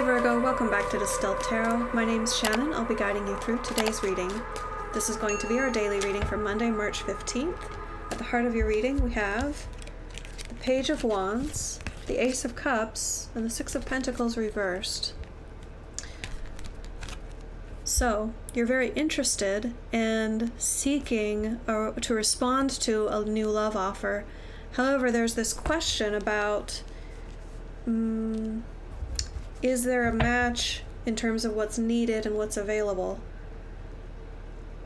Virgo, welcome back to Distilled Tarot. My name's Shannon. I'll be guiding you through today's reading. This is going to be our daily reading for Monday, March 15th. At the heart of your reading, we have the Page of Wands, the Ace of Cups, and the Six of Pentacles reversed. So, you're very interested and seeking to respond to a new love offer. However, there's this question about, is there a match in terms of what's needed and what's available?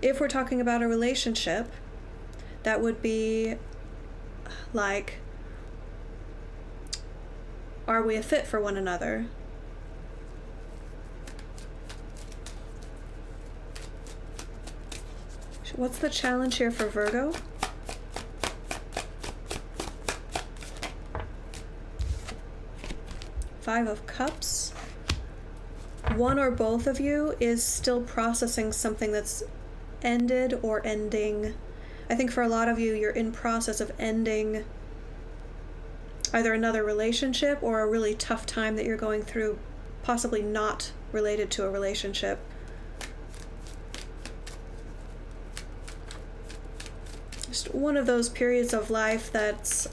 If we're talking about a relationship, that would be like, are we a fit for one another? What's the challenge here for Virgo? Five of Cups. One or both of you is still processing something that's ended or ending. I think for a lot of you, you're in process of ending either another relationship or a really tough time that you're going through, possibly not related to a relationship. Just one of those periods of life that's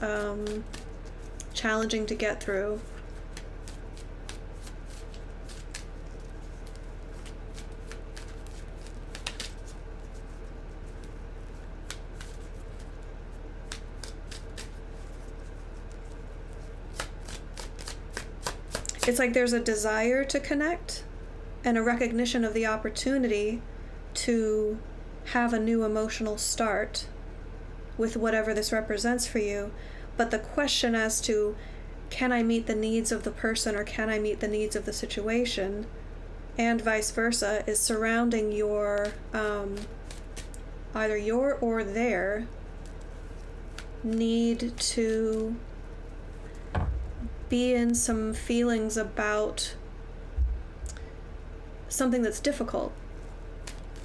challenging to get through. It's like there's a desire to connect and a recognition of the opportunity to have a new emotional start with whatever this represents for you. But the question as to, can I meet the needs of the person or can I meet the needs of the situation, and vice versa, is surrounding your, either your or their need to be in some feelings about something that's difficult.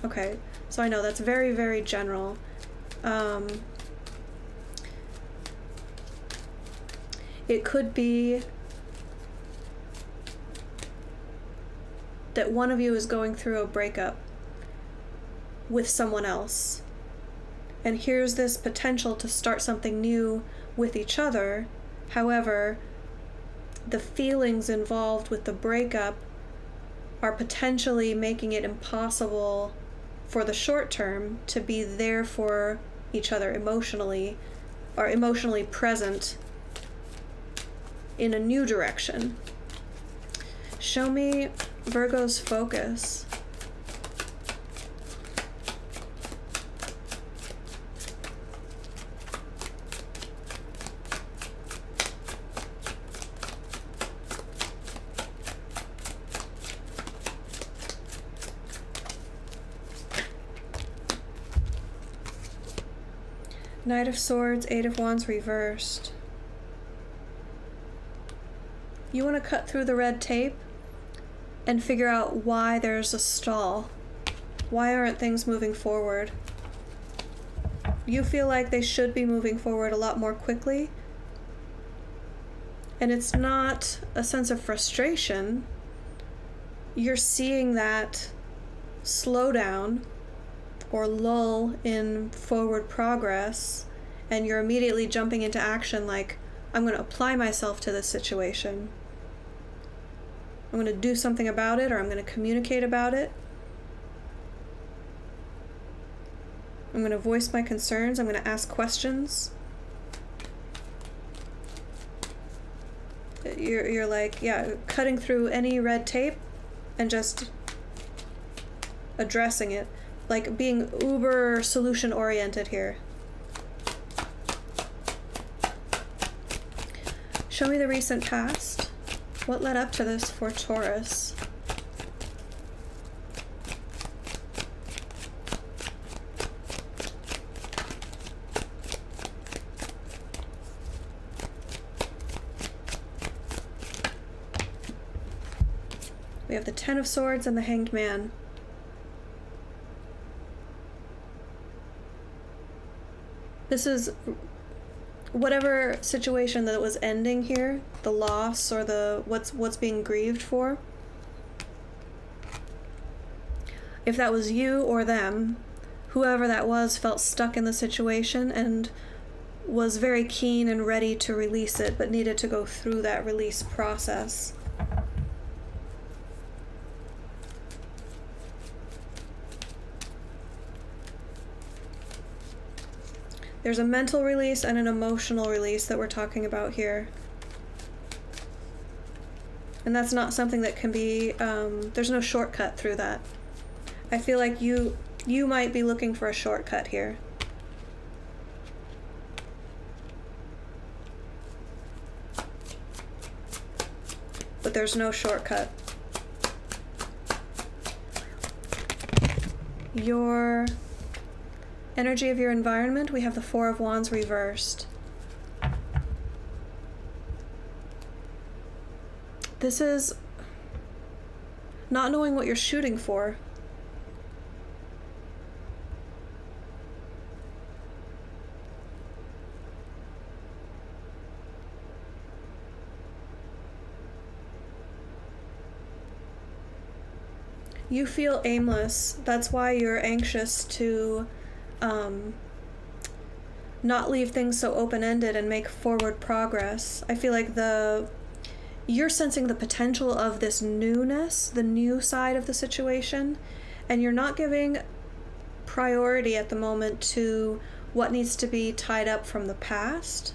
Okay, so I know that's very, very general. It could be that one of you is going through a breakup with someone else, and here's this potential to start something new with each other. However, the feelings involved with the breakup are potentially making it impossible for the short term to be there for each other emotionally, or emotionally present in a new direction. Show me Virgo's focus. Knight of Swords, Eight of Wands reversed. You want to cut through the red tape and figure out why there's a stall. Why aren't things moving forward? You feel like they should be moving forward a lot more quickly. And it's not a sense of frustration. You're seeing that slowdown or lull in forward progress, and you're immediately jumping into action like, I'm going to apply myself to this situation. I'm going to do something about it, or I'm going to communicate about it. I'm going to voice my concerns. I'm going to ask questions. You're like, yeah, cutting through any red tape and just addressing it. Like being uber solution oriented here. Show me the recent past. What led up to this for Taurus? We have the Ten of Swords and the Hanged Man. This is whatever situation that was ending here, the loss or the what's being grieved for, if that was you or them, whoever that was felt stuck in the situation and was very keen and ready to release it, but needed to go through that release process. There's a mental release and an emotional release that we're talking about here. And that's not something that can be, there's no shortcut through that. I feel like you might be looking for a shortcut here. But there's no shortcut. Your energy of your environment, we have the Four of Wands reversed. This is not knowing what you're shooting for. You feel aimless. That's why you're anxious to not leave things so open-ended and make forward progress. I feel like you're sensing the potential of this newness, the new side of the situation, and you're not giving priority at the moment to what needs to be tied up from the past.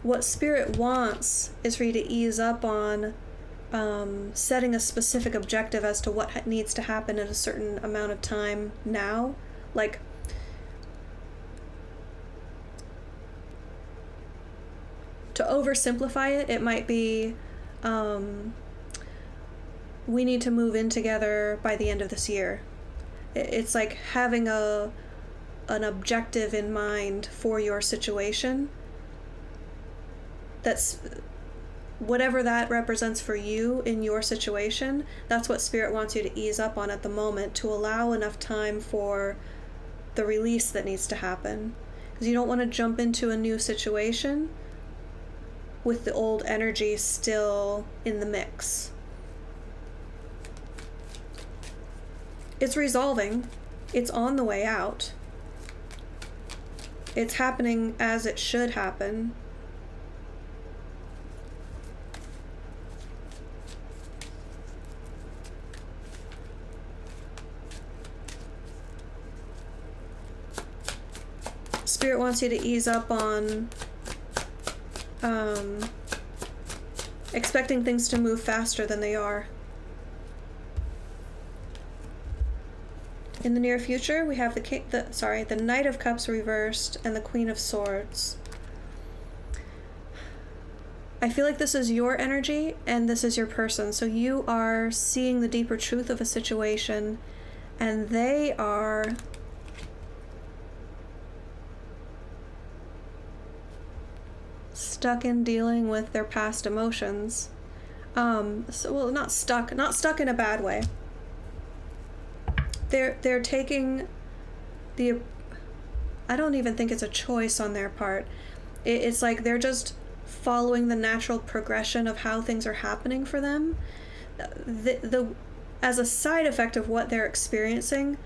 What Spirit wants is for you to ease up on setting a specific objective as to what needs to happen in a certain amount of time now. Like, to oversimplify it, it might be we need to move in together by the end of this year. It's like having an objective in mind for your situation. That's whatever that represents for you in your situation. That's what Spirit wants you to ease up on at the moment, to allow enough time for the release that needs to happen. Because you don't want to jump into a new situation with the old energy still in the mix. It's resolving. It's on the way out. It's happening as it should happen. Spirit wants you to ease up on expecting things to move faster than they are. In the near future, we have the Knight of Cups reversed and the Queen of Swords. I feel like this is your energy and this is your person. So you are seeing the deeper truth of a situation, and they are stuck in dealing with their past emotions. Not stuck in a bad way. They're taking I don't even think it's a choice on their part. It's like they're just following the natural progression of how things are happening for them. As a side effect of what they're experiencing,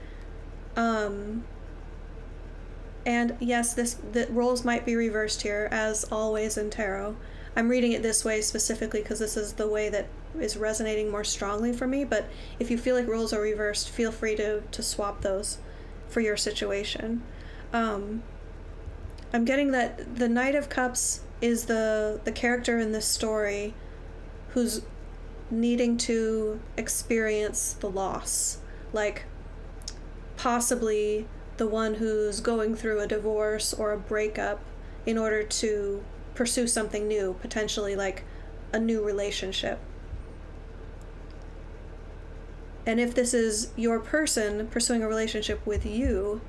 and yes, the roles might be reversed here, as always in tarot. I'm reading it this way specifically because this is the way that is resonating more strongly for me, but if you feel like roles are reversed, feel free to swap those for your situation. I'm getting that the Knight of Cups is the character in this story who's needing to experience the loss. Like, possibly the one who's going through a divorce or a breakup in order to pursue something new, potentially like a new relationship. And if this is your person pursuing a relationship with you,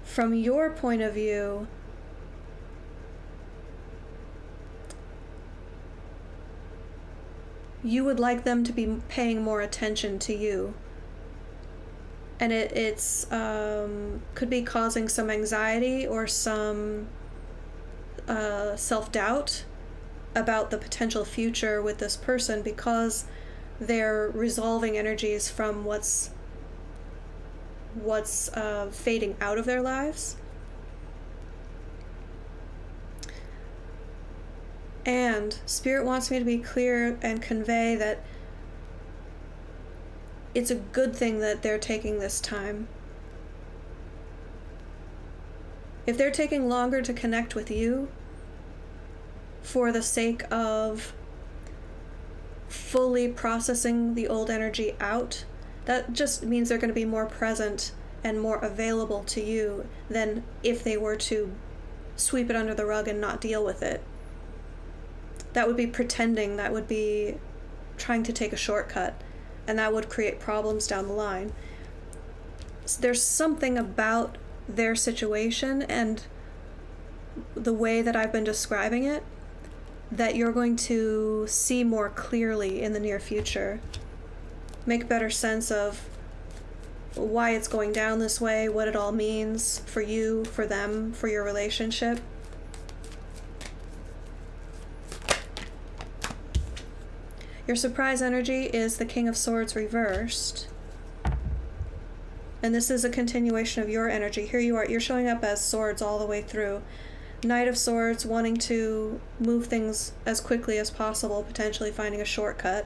from your point of view, you would like them to be paying more attention to you. And it's could be causing some anxiety or some self-doubt about the potential future with this person, because they're resolving energies from what's fading out of their lives. And Spirit wants me to be clear and convey that it's a good thing that they're taking this time. If they're taking longer to connect with you for the sake of fully processing the old energy out, that just means they're going to be more present and more available to you than if they were to sweep it under the rug and not deal with it. That would be pretending, that would be trying to take a shortcut, and that would create problems down the line. So there's something about their situation and the way that I've been describing it that you're going to see more clearly in the near future. Make better sense of why it's going down this way, what it all means for you, for them, for your relationship. Your surprise energy is the King of Swords reversed. And this is a continuation of your energy. Here you are, you're showing up as swords all the way through. Knight of Swords, wanting to move things as quickly as possible, potentially finding a shortcut.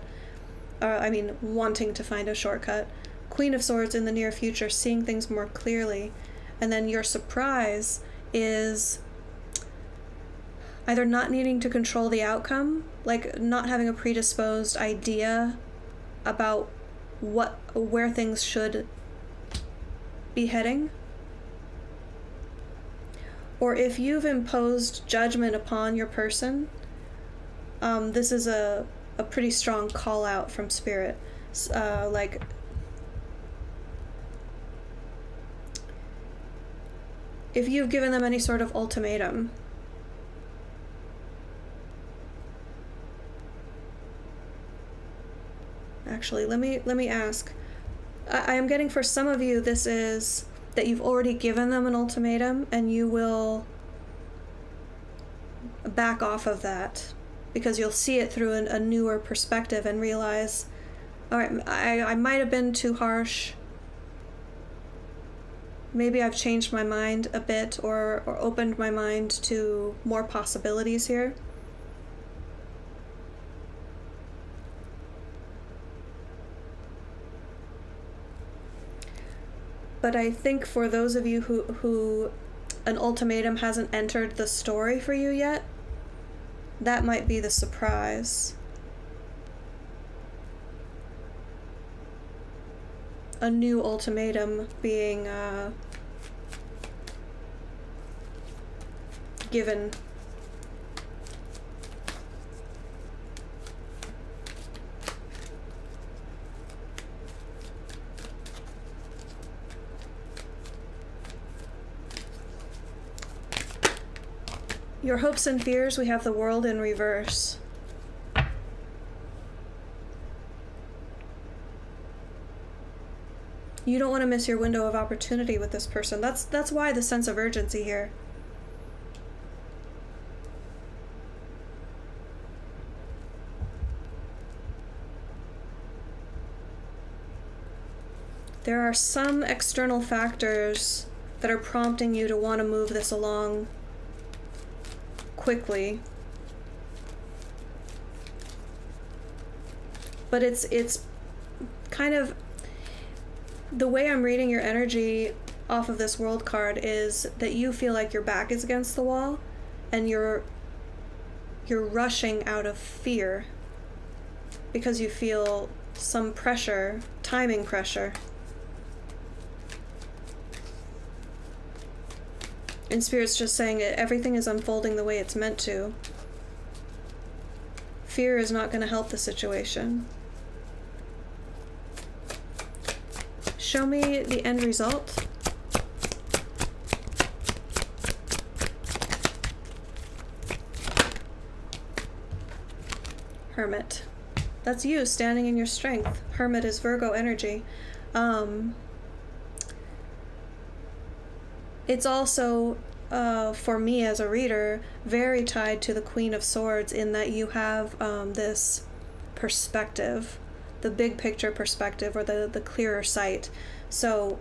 Wanting to find a shortcut. Queen of Swords in the near future, seeing things more clearly. And then your surprise is either not needing to control the outcome, like not having a predisposed idea about where things should be heading. Or if you've imposed judgment upon your person, this is a pretty strong call out from Spirit. If you've given them any sort of ultimatum, actually, let me ask. I am getting for some of you, this is that you've already given them an ultimatum and you will back off of that because you'll see it through a newer perspective and realize, all right, I might have been too harsh. Maybe I've changed my mind a bit or opened my mind to more possibilities here. But I think for those of you who an ultimatum hasn't entered the story for you yet, that might be the surprise. A new ultimatum being given. Your hopes and fears, we have the World in reverse. You don't want to miss your window of opportunity with this person. That's why the sense of urgency here. There are some external factors that are prompting you to want to move this along quickly. But it's kind of the way I'm reading your energy off of this World card is that you feel like your back is against the wall and you're rushing out of fear because you feel some pressure, timing pressure. And Spirit's just saying everything is unfolding the way it's meant to. Fear is not going to help the situation. Show me the end result. Hermit. That's you standing in your strength. Hermit is Virgo energy. It's also, for me as a reader, very tied to the Queen of Swords in that you have this perspective the big picture perspective, or the clearer sight. So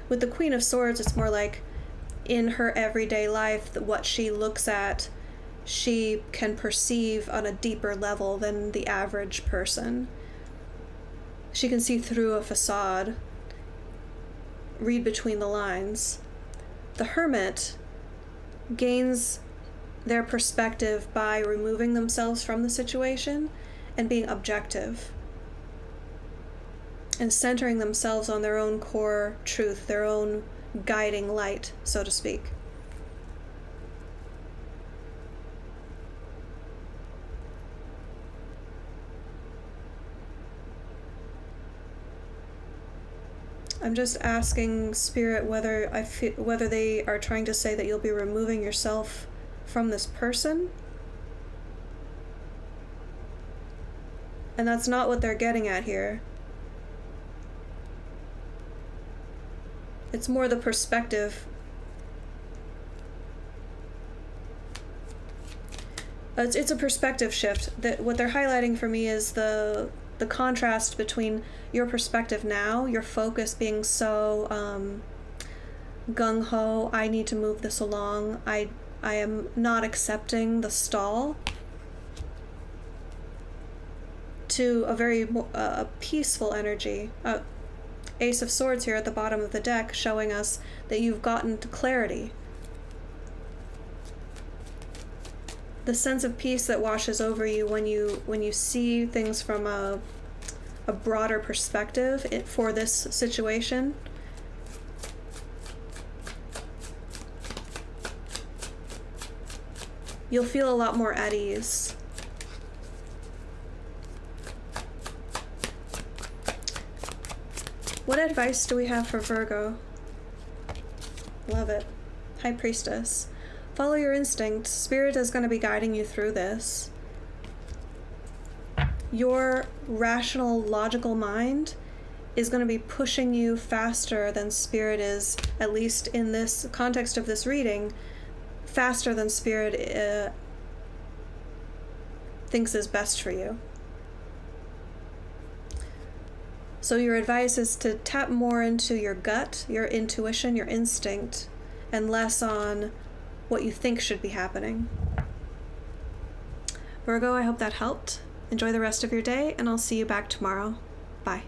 with the Queen of Swords, it's more like in her everyday life, what she looks at, she can perceive on a deeper level than the average person. She can see through a facade, read between the lines. The Hermit gains their perspective by removing themselves from the situation and being objective and centering themselves on their own core truth, their own guiding light, so to speak. I'm just asking Spirit whether they are trying to say that you'll be removing yourself from this person. And that's not what they're getting at here. It's more the perspective. It's a perspective shift. That what they're highlighting for me is the contrast between your perspective now, your focus being so gung-ho, I need to move this along, I am not accepting the stall, to a very peaceful energy. Ace of Swords here at the bottom of the deck, showing us that you've gotten to clarity. The sense of peace that washes over you when you see things from a broader perspective for this situation. You'll feel a lot more at ease. What advice do we have for Virgo? Love it. High Priestess. Follow your instinct. Spirit is going to be guiding you through this. Your rational, logical mind is going to be pushing you faster than Spirit is, at least in this context of this reading, faster than Spirit thinks is best for you. So your advice is to tap more into your gut, your intuition, your instinct, and less on what you think should be happening. Virgo, I hope that helped. Enjoy the rest of your day, and I'll see you back tomorrow. Bye.